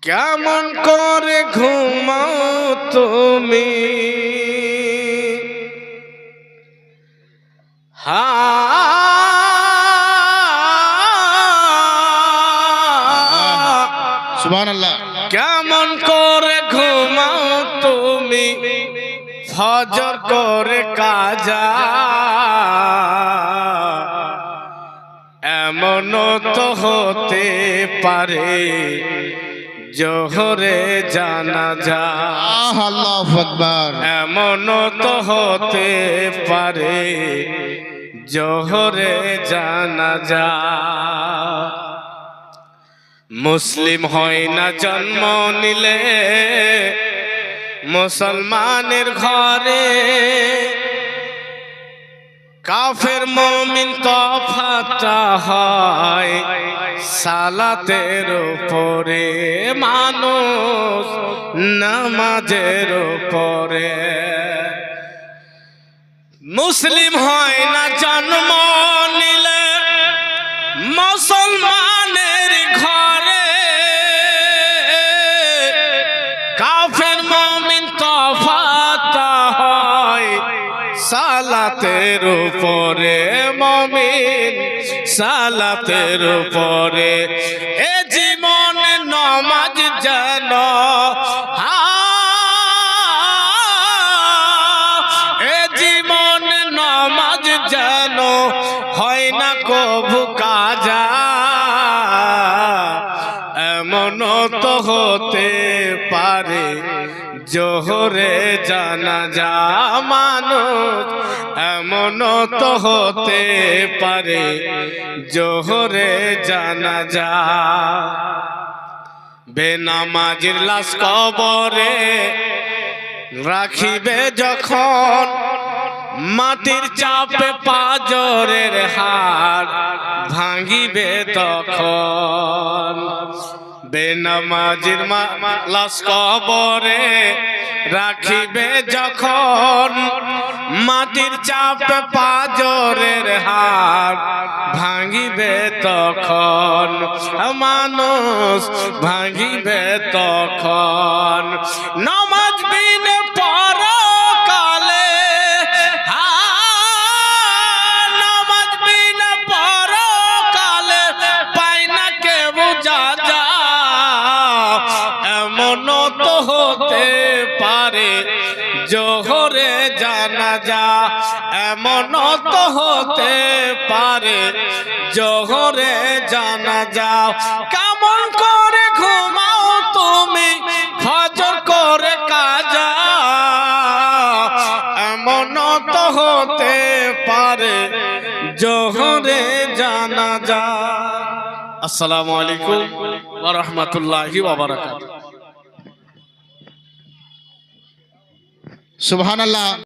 কেমন করে ঘুমাও তুমি সুবহানাল্লাহ। কেমন করে ঘুমাও তুমি ফজর করে কাজা এমন তো হতে পারে জোহরে জানাজা আল্লাহু আকবার। এমন তো হতে পারে জোহরে জানাজা মুসলিম হয় না জন্ম নিলে মুসলমানের ঘরে কাফের মুমিন তফাতটা হয় সালাতের উপরে মানুষ নামাজের উপরে মুসলিম হয় না জন্ম নিলে মুসলমানের ঘরে কাফের মুমিন তফাতটা হয় সালাতের উপরে মুমিন সালাতের উপরে এ জীবন নামাজ যেন এ জীবন নামাজ যেন হয় না কভু কাজা এমন তো হতে পারে জোহরে জানাজা মানুষ এমন তো হতে পারে জোহরে জানাজা বেনামাজির লাশ কবরে রাখিবে যখন মাটির চাপে পাজরের হাড় ভাঙিবে তখন বেনামাজির লাশ কবরে রাখিবে যখন মাটির চাপে পাজরের হাড় ভাঙিবে তখন মানুষ ভাঙিবে তখন নামাজ বিনে পরকালে নামাজ বিনে পরকালে পাই না কেউ যা যা এমন তো হতে পারে জোহরে জানাজা এমন তো হতে পারে জোহরে জানাজা কেমন করে ঘুমাও তুমি ফজর করে কাজা এমন তো হতে পারে জোহরে জানাজা আসসালামু আলাইকুম ওয়া রাহমাতুল্লাহি ওয়া বারাকাতুহু সুবহানাল্লাহ।